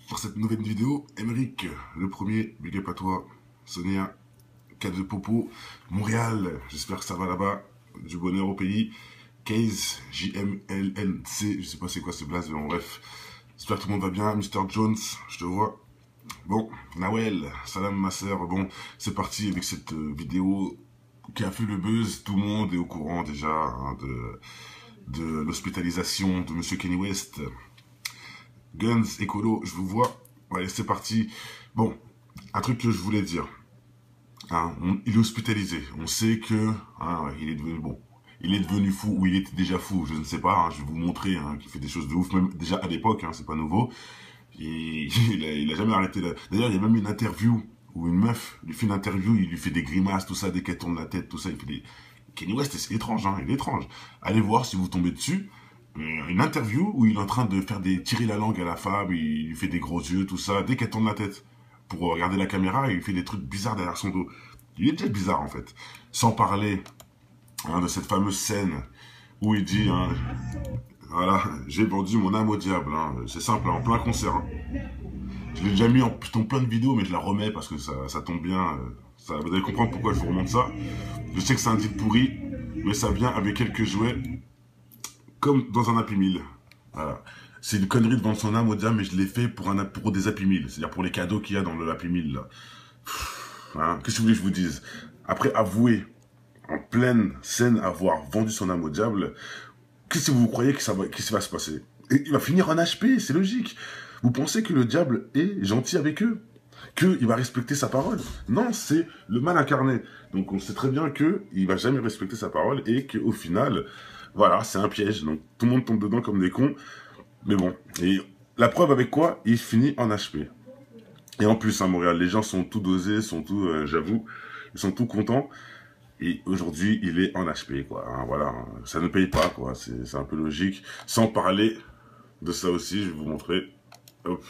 pour cette nouvelle vidéo. Emeric, le premier, big up à toi. Sonia, 4 de Popo, Montréal, j'espère que ça va là-bas, du bonheur au pays. Case, JMLNC, je sais pas c'est quoi ce blaze, mais bon, bref. J'espère que tout le monde va bien. Mr. Jones, je te vois. Bon, Nawel, salam ma sœur. Bon, c'est parti avec cette vidéo qui a fait le buzz. Tout le monde est au courant déjà hein, de l'hospitalisation de Monsieur Kanye West. Guns, écolo, je vous vois. Allez, c'est parti. Bon, un truc que je voulais dire. Hein, il est hospitalisé. On sait que hein, il est devenu bon. Il est devenu fou ou il était déjà fou, je ne sais pas. Hein, je vais vous montrer hein, qu'il fait des choses de ouf, même déjà à l'époque. Hein, c'est pas nouveau. Et, il a jamais arrêté. D'ailleurs, il y a même une interview où une meuf lui fait une interview, il lui fait des grimaces, tout ça, dès qu'elle tourne la tête, tout ça, il fait des. Kanye West, c'est étrange, hein, il est étrange. Allez voir si vous tombez dessus. Une interview où il est en train de faire tirer la langue à la femme, il lui fait des gros yeux, tout ça, dès qu'elle tourne la tête. Pour regarder la caméra, il fait des trucs bizarres derrière son dos. Il est déjà bizarre en fait. Sans parler hein, de cette fameuse scène où il dit hein, voilà, j'ai vendu mon âme au diable. Hein. C'est simple, hein, en plein concert. Hein. Je l'ai déjà mis en plein de vidéos, mais je la remets parce que ça tombe bien. Vous allez comprendre pourquoi je vous remonte ça. Je sais que c'est un deal pourri, mais ça vient avec quelques jouets, comme dans un Happy Meal. Voilà. C'est une connerie de vendre son âme au diable, mais je l'ai fait pour des Happy Meal. C'est-à-dire pour les cadeaux qu'il y a dans le Happy Meal. Là. Hein, qu'est-ce que vous voulez que je vous dise? Après avouer, en pleine scène, avoir vendu son âme au diable, qu'est-ce que vous croyez que qu'est-ce qui va se passer? Et il va finir en HP, c'est logique. Vous pensez que le diable est gentil avec eux? Qu'il va respecter sa parole? Non, c'est le mal incarné. Donc on sait très bien qu'il va jamais respecter sa parole et qu'au final, voilà, c'est un piège. Donc tout le monde tombe dedans comme des cons. Mais bon, et la preuve avec quoi? Il finit en HP. Et en plus, à Montréal, les gens sont tout dosés, sont tout, j'avoue, ils sont tout contents. Et aujourd'hui, il est en HP, quoi. Hein, voilà, ça ne paye pas, quoi. C'est un peu logique. Sans parler de ça aussi, je vais vous montrer. Hop.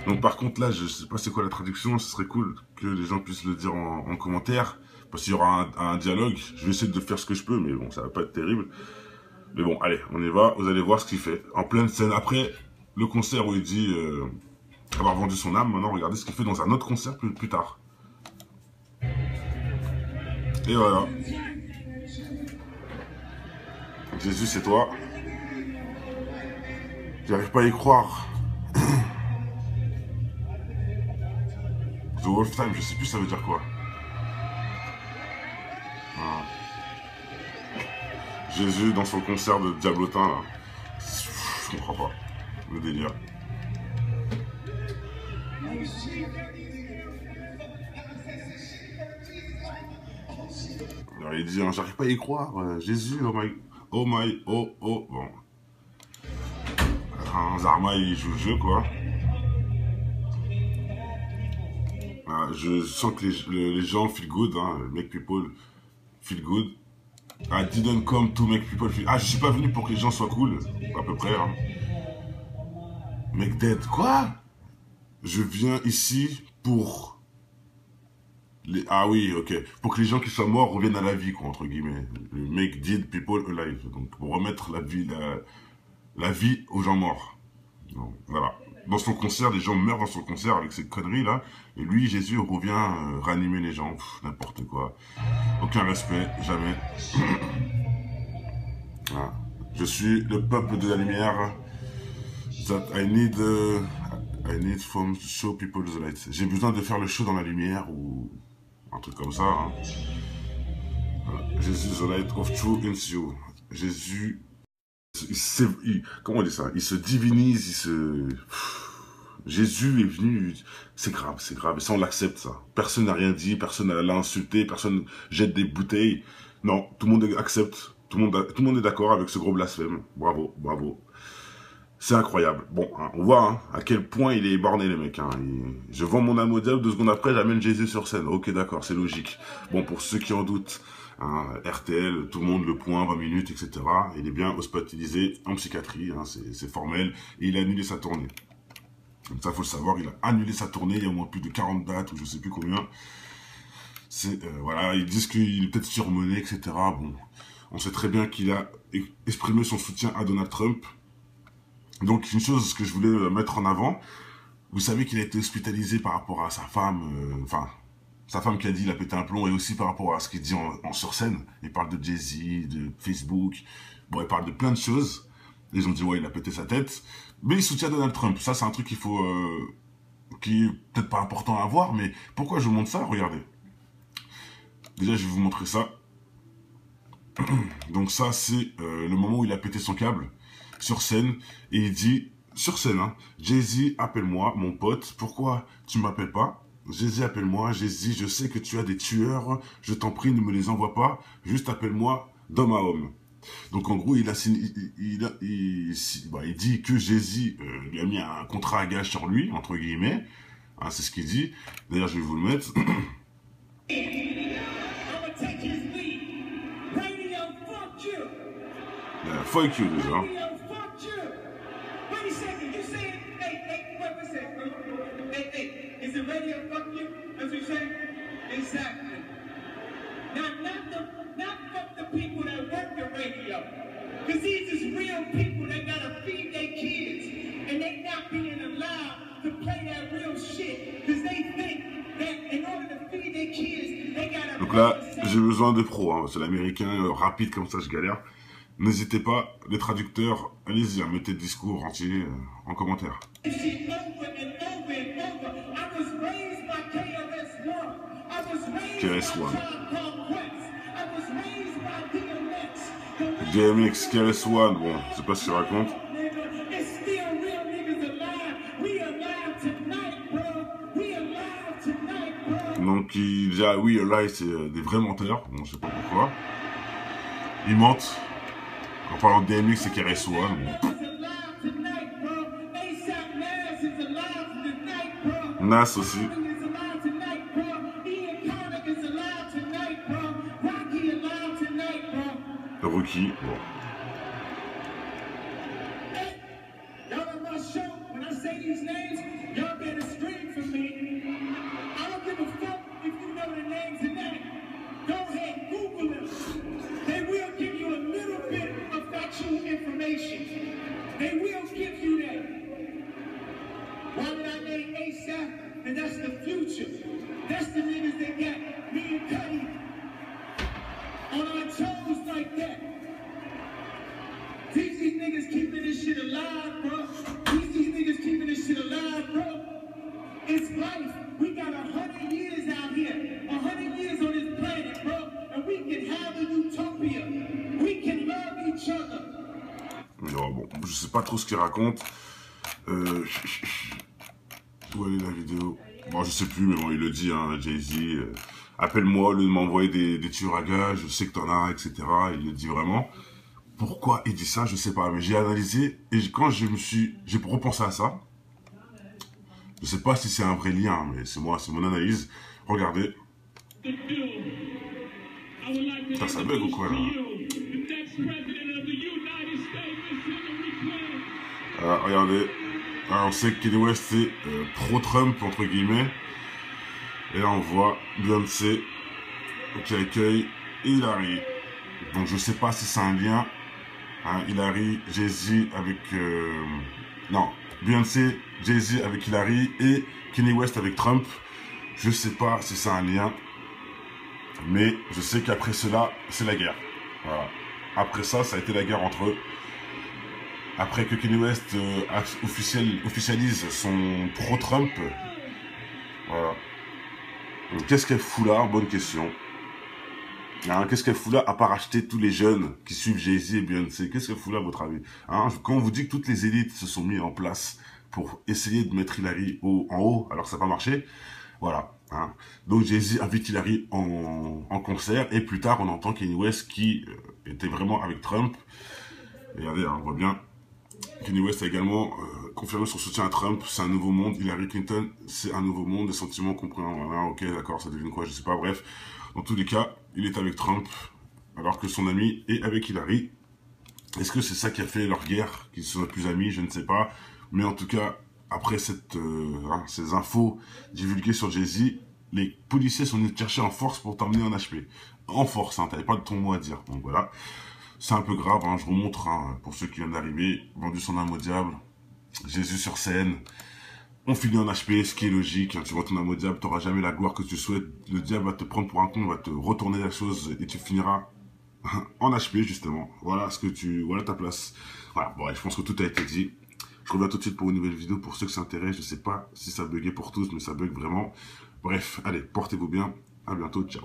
Donc par contre, là, je sais pas c'est quoi la traduction. Ce serait cool que les gens puissent le dire en commentaire. Parce qu'il y aura un dialogue. Je vais essayer de faire ce que je peux, mais bon, ça va pas être terrible. Mais bon, allez, on y va. Vous allez voir ce qu'il fait. En pleine scène. Après le concert où il dit avoir vendu son âme, maintenant, regardez ce qu'il fait dans un autre concert plus tard. Et voilà. Jésus, c'est toi. J'arrive pas à y croire. The Wolf Time, je sais plus ça veut dire quoi. Voilà. Jésus dans son concert de Diablotin, là. Je comprends pas. Le délire. Alors, il dit, hein, j'arrive pas à y croire. Jésus, oh. Bon. Zarma, il joue le jeu, quoi. Je sens que les gens feel good, hein, make people feel good. I didn't come to make people feel... Ah, je suis pas venu pour que les gens soient cool, à peu près. Hein. Make dead, quoi? Je viens ici pour... Ah oui, ok. Pour que les gens qui sont morts reviennent à la vie, quoi, entre guillemets. Make dead people alive. Donc, pour remettre la vie aux gens morts. Donc, voilà. Dans son concert, les gens meurent dans son concert avec ces conneries-là. Et lui, Jésus, revient ranimer les gens. N'importe quoi. Aucun respect, jamais. Voilà. Je suis le peuple de la lumière. That I need from to show people the light. J'ai besoin de faire le show dans la lumière ou un truc comme ça. Hein. Voilà. Jésus, the light of true in you. Jésus, comment on dit ça? Il se divinise, Jésus est venu, c'est grave. Et ça, on l'accepte, ça. Personne n'a rien dit, personne l'a insulté, personne jette des bouteilles. Non, tout le monde accepte. Tout le monde est d'accord avec ce gros blasphème. Bravo. C'est incroyable. Bon, hein, on voit hein, à quel point il est borné, le mec. Hein. Je vends mon âme au diable, 2 secondes après, j'amène Jésus sur scène. Ok, d'accord, c'est logique. Bon, pour ceux qui en doutent, hein, RTL, tout le monde, le point, 20 minutes, etc. Il est bien hospitalisé en psychiatrie, hein, c'est formel. Et il a annulé sa tournée. Comme ça, faut le savoir, il a annulé sa tournée. Il y a au moins plus de 40 dates, ou je sais plus combien. Voilà, ils disent qu'il est peut-être surmené, etc. Bon, on sait très bien qu'il a exprimé son soutien à Donald Trump. Donc, une chose que je voulais mettre en avant, Vous savez qu'il a été hospitalisé par rapport à sa femme, enfin, sa femme qui a dit il a pété un plomb, et aussi par rapport à ce qu'il dit sur scène. Il parle de Jay-Z, de Facebook, bon, il parle de plein de choses. Ils ont dit ouais, il a pété sa tête, mais il soutient Donald Trump. Ça, c'est un truc qu'il faut, qui est peut-être pas important à voir, mais pourquoi je vous montre ça? Regardez. Déjà, je vais vous montrer ça. Donc ça, c'est le moment où il a pété son câble sur scène, et il dit, sur scène, hein, Jay-Z, appelle-moi, mon pote, pourquoi tu m'appelles pas? Jay-Z, appelle-moi, Jay-Z, je sais que tu as des tueurs, je t'en prie, ne me les envoie pas, juste appelle-moi d'homme à homme. Donc en gros, il dit que Jay-Z lui a mis un contrat à gage sur lui, entre guillemets, hein, c'est ce qu'il dit. D'ailleurs, je vais vous le mettre. Fuck you déjà. Is it radio fuck you? As we say? Exactly. Not fuck the people that work the radio. Because these is real people that gotta feed their kids. And they not being allowed to play that real shit. Because they think that in order to feed their kids, they gotta... Donc là, j'ai besoin de pros, hein. C'est l'américain rapide comme ça, je galère. N'hésitez pas, les traducteurs, allez-y, mettez le discours entier en commentaire. KRS-One. DMX, KRS-One, bon, je sais pas ce qu'il raconte. Donc il dit, ah oui, là c'est des vrais menteurs, bon, je sais pas pourquoi. Ils mentent. En parlant de DMX, c'est KRS-One. Bon. Nas aussi. Rookie, bon. They will give you that. Why did I name ASAP? And that's the future. That's the niggas that got me and Cuddy on our toes like that. These niggas keeping this shit alive, bro. These niggas keeping this shit alive, bro. It's life. We got 100 years out here. 100 years on this planet, bro. And we can have a utopia. We can love each other. Non, bon, je sais pas trop ce qu'il raconte. Où elle est la vidéo? Bon, je sais plus, mais bon, il le dit, hein, Jay-Z. Appelle-moi au lieu de m'envoyer des tueurs à gages, je sais que t'en as, etc. Il le dit vraiment. Pourquoi il dit ça, je sais pas. Mais j'ai analysé, et quand j'ai repensé à ça, je sais pas si c'est un vrai lien, mais c'est moi, c'est mon analyse. Regardez. Putain, ça bug ou quoi, là? Regardez, alors, on sait que Kanye West c'est pro-Trump entre guillemets, et là on voit Beyoncé qui accueille Hillary. Donc je sais pas si c'est un lien, hein, Hillary, Jay-Z avec non, Beyoncé, Jay-Z avec Hillary et Kanye West avec Trump. Je sais pas si c'est un lien, mais je sais qu'après cela c'est la guerre. Voilà. Après ça a été la guerre entre eux. Après que Kanye West officialise son pro-Trump, voilà. Qu'est-ce qu'elle fout là? Bonne question. Hein, qu'est-ce qu'elle fout là à part acheter tous les jeunes qui suivent Jay-Z et Beyoncé? Qu'est-ce qu'elle fout là à votre avis? Hein, quand on vous dit que toutes les élites se sont mises en place pour essayer de mettre Hillary en haut, alors que ça n'a pas marché, voilà. Hein. Donc Jay-Z invite Hillary en concert, et plus tard on entend Kanye West qui était vraiment avec Trump. Regardez, hein, on voit bien. Kanye West a également confirmé son soutien à Trump. C'est un nouveau monde. Hillary Clinton, c'est un nouveau monde. Des sentiments compréhensibles. Voilà, ok, d'accord, ça devine quoi, je sais pas. Bref, dans tous les cas, il est avec Trump, alors que son ami est avec Hillary. Est-ce que c'est ça qui a fait leur guerre, qu'ils sont plus amis? Je ne sais pas. Mais en tout cas, après ces infos divulguées sur Jay-Z, les policiers sont venus te chercher en force pour t'emmener en HP. En force, hein, t'avais pas de ton mot à dire. Donc voilà. C'est un peu grave, hein, je vous montre, hein, pour ceux qui viennent d'arriver, vendu son âme au diable, Jésus sur scène, On finit en HP, ce qui est logique. Hein, tu retournes à mode diable, tu n'auras jamais la gloire que tu souhaites. Le diable va te prendre pour un con, va te retourner la chose et tu finiras en HP justement. Voilà voilà ta place. Voilà, bon, je pense que tout a été dit. Je reviens tout de suite pour une nouvelle vidéo pour ceux qui s'intéressent. Je sais pas si ça buguait pour tous, mais ça bug vraiment. Bref, allez, portez-vous bien. À bientôt, ciao.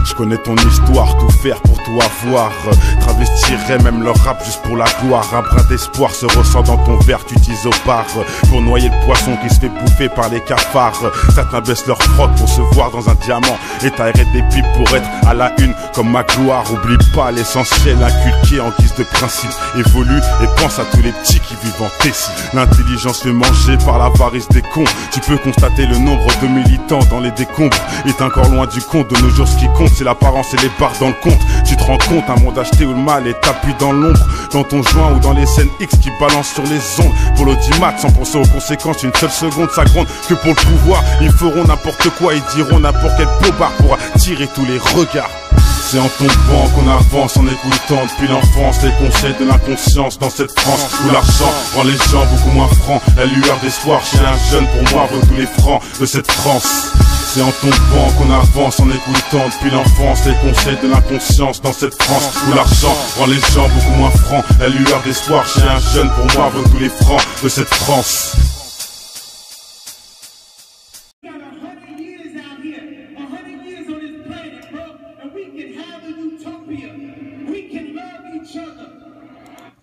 Je connais ton histoire, tout faire pour tout avoir. Travestirais même leur rap juste pour la gloire. Un brin d'espoir se ressent dans ton verre, tu utilises au bar pour noyer le poisson qui se fait bouffer par les cafards. Certains baissent leur froc pour se voir dans un diamant et t'arrêtes des pipes pour être à la une comme ma gloire. Oublie pas l'essentiel inculqué en guise de principe. Évolue et pense à tous les petits qui vivent en Tessie. L'intelligence fait manger par l'avarice des cons. Tu peux constater le nombre de militants dans les décombres est encore loin du compte. De nos jours, ce qui compte, c'est l'apparence et les barres dans le compte. Tu te rends compte, un monde acheté où le mal est tapis dans l'ombre, dans ton joint ou dans les scènes X qui balancent sur les ondes. Pour l'audimat, sans penser aux conséquences, une seule seconde, ça gronde que pour le pouvoir. Ils feront n'importe quoi, ils diront n'importe quel pobard pour attirer tous les regards. C'est en tombant qu'on avance en écoutant depuis l'enfance les conseils de l'inconscience dans cette France où l'argent rend les gens beaucoup moins francs. La lueur d'espoir chez un jeune pour moi vaut tous les francs de cette France. C'est en tombant qu'on avance en écoutant depuis l'enfance les conseils de l'inconscience dans cette France où l'argent rend les gens beaucoup moins francs. La lueur d'espoir chez un jeune pour moi vaut tous les francs de cette France.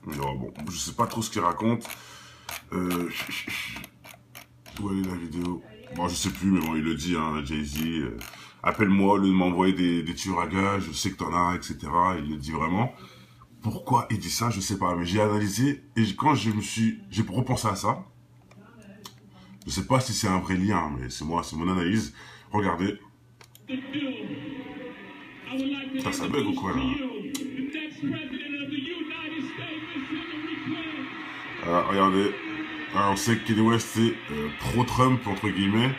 Non, bon, je sais pas trop ce qu'il raconte. Où elle est la vidéo? Bon, je sais plus, mais bon, il le dit, hein, Jay-Z. Appelle-moi, au lieu de m'envoyer des tueurs à gages, je sais que t'en as, etc. Il le dit vraiment. Pourquoi il dit ça, je sais pas. Mais j'ai analysé, et quand j'ai repensé à ça, je sais pas si c'est un vrai lien, mais c'est mon analyse. Regardez. Ça bug ou quoi, là? Regardez, alors, on sait que Kanye West c'est pro-Trump entre guillemets,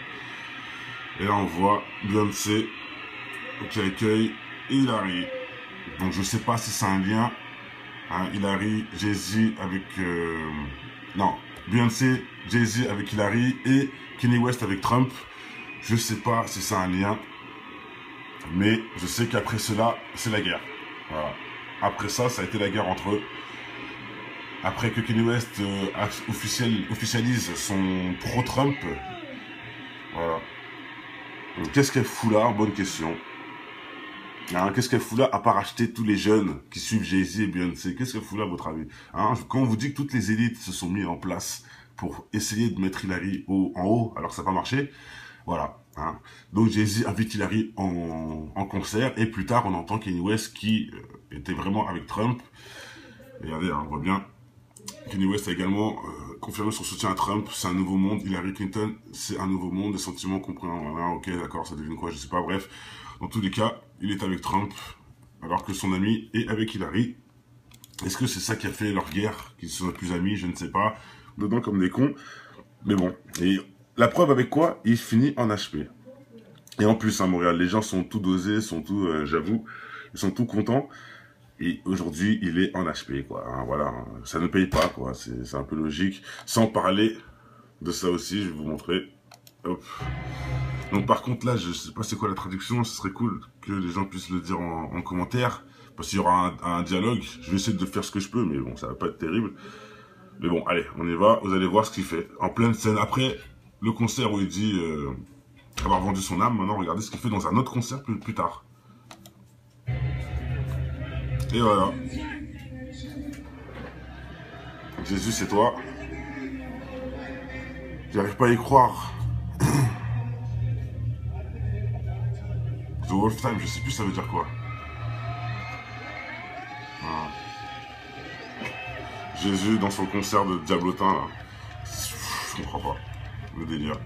et là on voit Beyoncé qui accueille Hillary. Donc je sais pas si c'est un lien, hein, Hillary, Jay-Z avec non, Beyoncé, Jay-Z avec Hillary et Kanye West avec Trump. Je sais pas si c'est un lien, mais je sais qu'après cela c'est la guerre. Voilà. Après ça a été la guerre entre eux. Après que Kanye West officialise son pro-Trump, voilà. Qu'est-ce qu'elle fout là? Bonne question. Hein, qu'est-ce qu'elle fout là à part acheter tous les jeunes qui suivent Jay-Z et Beyoncé? Qu'est-ce qu'elle fout là à votre avis? Hein, quand on vous dit que toutes les élites se sont mises en place pour essayer de mettre Hillary en haut alors que ça n'a pas marché, voilà. Hein. Donc Jay-Z invite Hillary en concert et plus tard on entend Kanye West qui était vraiment avec Trump. Regardez, hein, on voit bien. Kanye West a également confirmé son soutien à Trump. C'est un nouveau monde. Hillary Clinton, c'est un nouveau monde. Des sentiments compréhensibles. Voilà, ok, d'accord, ça devine quoi, je sais pas. Bref, dans tous les cas, il est avec Trump, alors que son ami est avec Hillary. Est-ce que c'est ça qui a fait leur guerre, qu'ils sont plus amis? Je ne sais pas. Dedans comme des cons. Mais bon. Et la preuve avec quoi? Il finit en HP. Et en plus, à Montréal, les gens sont tout dosés, sont tout, j'avoue, ils sont tout contents. Et aujourd'hui, il est en HP, quoi. Hein, voilà, ça ne paye pas, quoi. C'est un peu logique. Sans parler de ça aussi, je vais vous montrer. Hop. Donc par contre, là, je sais pas c'est quoi la traduction. Ce serait cool que les gens puissent le dire en commentaire. Parce qu'il y aura un dialogue. Je vais essayer de faire ce que je peux, mais bon, ça va pas être terrible. Mais bon, allez, on y va. Vous allez voir ce qu'il fait. En pleine scène. Après le concert où il dit avoir vendu son âme, maintenant, regardez ce qu'il fait dans un autre concert plus tard. Et voilà. Jésus, c'est toi. J'arrive pas à y croire. The Wolf Time, je sais plus ça veut dire quoi. Voilà. Jésus dans son concert de Diablotin là. Je comprends pas. Le délire.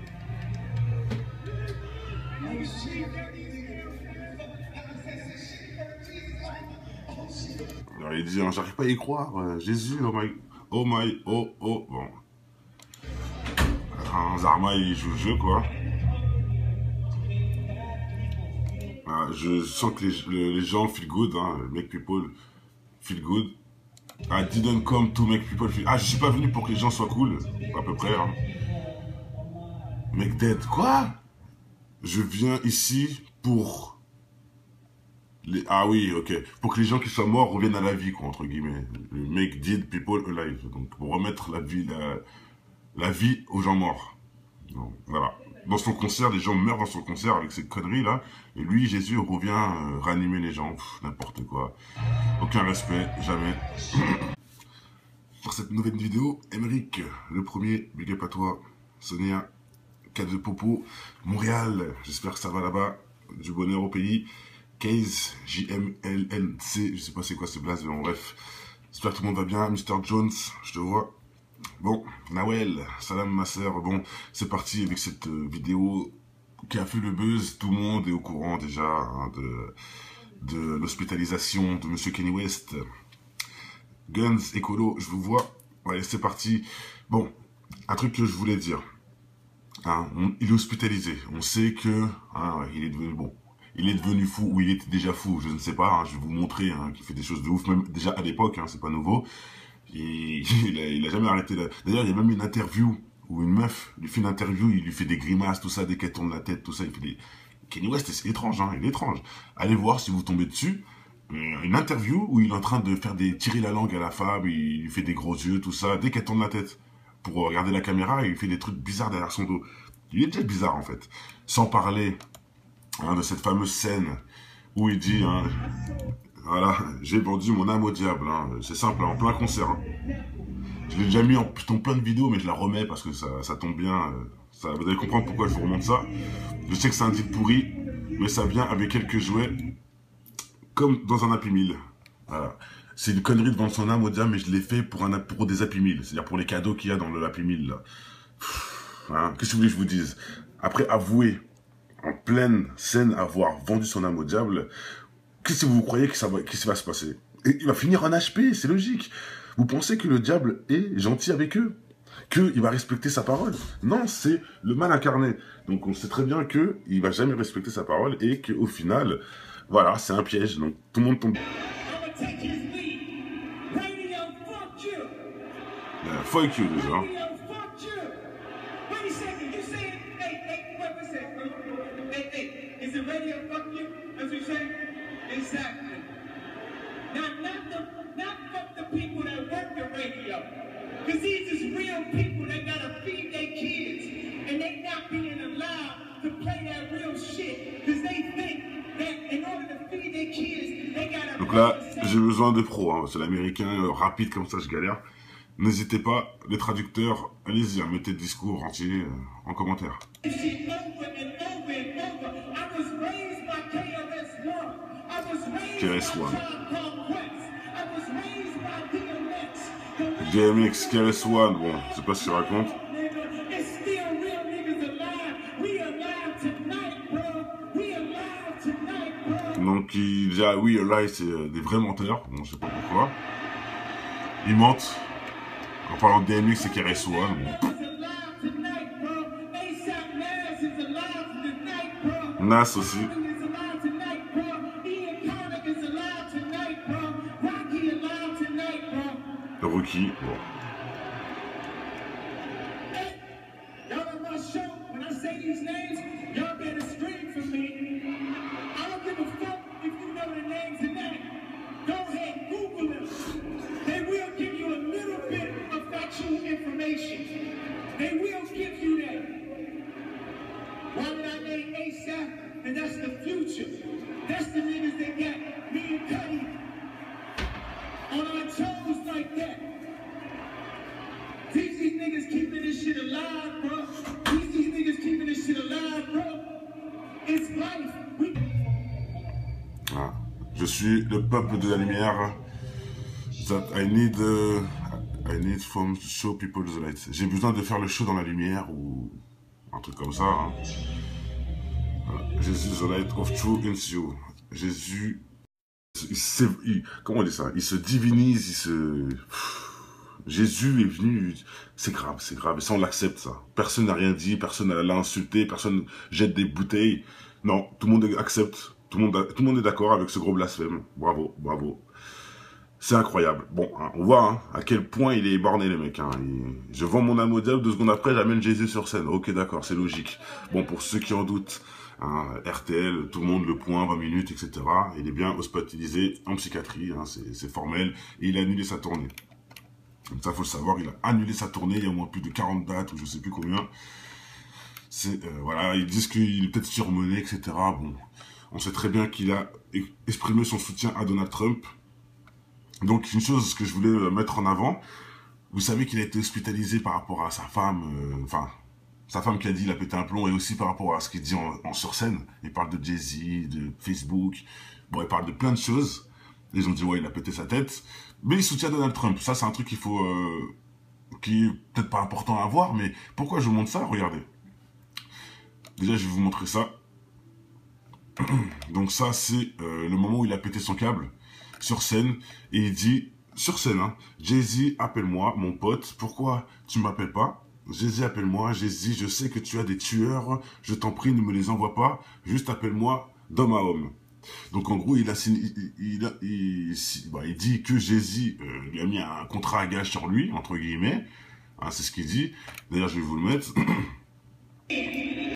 Alors il dit, hein, j'arrive pas à y croire, Jésus, oh bon. Zarma il joue le jeu quoi. Je sens que les gens feel good, hein, make people feel good. I didn't come to make people feel... je suis pas venu pour que les gens soient cool, à peu près. Hein. Make dead, quoi? Je viens ici pour... oui, ok. Pour que les gens qui sont morts reviennent à la vie, quoi, entre guillemets. Make dead people alive. Donc, pour remettre la vie aux gens morts. Donc, voilà. Dans son concert, les gens meurent dans son concert avec ces conneries-là. Et lui, Jésus, revient ranimer les gens. N'importe quoi. Aucun respect, jamais. Pour cette nouvelle vidéo, Emeric, le premier, big up à toi. Sonia, Cade de Popo, Montréal, j'espère que ça va là-bas. Du bonheur au pays. Case, JMLNC, je sais pas c'est quoi ce blaze, mais bon, bref. J'espère que tout le monde va bien. Mr. Jones, je te vois. Bon, Nawel, salam ma sœur. Bon, c'est parti avec cette vidéo qui a fait le buzz. Tout le monde est au courant déjà hein, de l'hospitalisation de Monsieur Kanye West. Guns, écolo, je vous vois. Allez, c'est parti. Bon, un truc que je voulais dire. Hein, il est hospitalisé. On sait que il est devenu bon. Il est devenu fou ou il était déjà fou, je ne sais pas. Hein, je vais vous montrer hein, qu'il fait des choses de ouf, même déjà à l'époque. Hein, c'est pas nouveau. Il a jamais arrêté. D'ailleurs, il y a même une interview où une meuf lui fait une interview, il lui fait des grimaces, tout ça, dès qu'elle tourne la tête, tout ça. Il fait des... Kanye West, c'est étrange, hein, il est étrange. Allez voir si vous tombez dessus. Une interview où il est en train de faire tirer la langue à la femme, il lui fait des gros yeux, tout ça, dès qu'elle tourne la tête. Pour regarder la caméra, il fait des trucs bizarres derrière son dos. Il est déjà bizarre, en fait. Sans parler hein, de cette fameuse scène où il dit... Hein, voilà, j'ai vendu mon âme au diable. Hein. C'est simple, hein, en plein concert. Hein. Je l'ai déjà mis en plein de vidéos, mais je la remets parce que ça tombe bien. Vous allez comprendre pourquoi je vous remonte ça. Je sais que c'est un titre pourri, mais ça vient avec quelques jouets, comme dans un Happy Meal. Voilà. C'est une connerie de vendre son âme au diable, mais je l'ai fait pour des Happy Meal. C'est-à-dire pour les cadeaux qu'il y a dans le Happy Meal. Hein. Qu'est-ce que vous voulez que je vous dise? Après avouer, en pleine scène, avoir vendu son âme au diable... Qu'est-ce que vous croyez que qu'est-ce qui va se passer? Et il va finir en HP, c'est logique. Vous pensez que le diable est gentil avec eux? Qu'il va respecter sa parole? Non, c'est le mal incarné. Donc on sait très bien qu'il va jamais respecter sa parole et qu'au final, voilà, c'est un piège. Donc tout le monde tombe. Fuck you déjà. Exactly. Not fuck the people that work the radio. Because these is real people that gotta feed their kids. And they not being allowed to play that real shit. Because they think that in order to feed their kids, they gotta... Donc là, j'ai besoin de pros. Hein. C'est l'américain rapide comme ça, je galère. N'hésitez pas, les traducteurs, allez-y, hein, mettez le discours entier en commentaire. KRS-One. DMX, KRS-One, bon, je sais pas ce qu'il raconte. Donc il dit, oui, là, c'est des vrais menteurs, bon, je sais pas pourquoi. Ils mentent. En parlant de DMX, c'est KRS-One, bon. Nas aussi. Rookie, bon. And that's the future. That's the niggas that got me and Cuddy on our toes like that. These niggas keeping this shit alive, bro. These niggas keeping this shit alive, bro. It's life. Ah, je suis le peuple de la lumière. That I need from to show people the light. J'ai besoin de faire le show dans la lumière ou un truc comme ça. Hein. Jésus, the light of truth in you. Jésus, comment on dit ça? Il se divinise, Jésus est venu, c'est grave, et ça on l'accepte ça. Personne n'a rien dit, personne l'a insulté, personne jette des bouteilles. Non, tout le monde accepte, tout le monde est d'accord avec ce gros blasphème. Bravo, bravo. C'est incroyable. Bon, hein, on voit hein, à quel point il est borné, les mecs. Hein. Je vends mon âme au diable, 2 secondes après, j'amène Jésus sur scène. Ok, d'accord, c'est logique. Bon, pour ceux qui en doutent, hein, RTL, tout le monde, le point, 20 minutes, etc. Il est bien hospitalisé en psychiatrie, hein, c'est formel. Et il a annulé sa tournée. Comme ça, faut le savoir, il a annulé sa tournée. Il y a au moins plus de 40 dates, ou je sais plus combien. Voilà, ils disent qu'il est peut-être surmené, etc. Bon, on sait très bien qu'il a exprimé son soutien à Donald Trump. Donc, une chose que je voulais mettre en avant, vous savez qu'il a été hospitalisé par rapport à sa femme, sa femme qui a dit il a pété un plomb, et aussi par rapport à ce qu'il dit sur scène. Il parle de Jay-Z, de Facebook, bon, il parle de plein de choses. Ils ont dit, ouais, il a pété sa tête, mais il soutient Donald Trump. Ça, c'est un truc qu'il faut, qui est peut-être pas important à voir, mais pourquoi je vous montre ça? Regardez. Déjà, je vais vous montrer ça. Donc ça, c'est le moment où il a pété son câble sur scène, et il dit, sur scène, hein, Jay-Z, appelle-moi, mon pote, pourquoi tu m'appelles pas? Jay-Z, appelle-moi, Jay-Z, je sais que tu as des tueurs, je t'en prie, ne me les envoie pas, juste appelle-moi d'homme à homme. Donc en gros, il dit que Jay-Z lui a mis un contrat à gage sur lui, entre guillemets, hein, c'est ce qu'il dit, d'ailleurs je vais vous le mettre.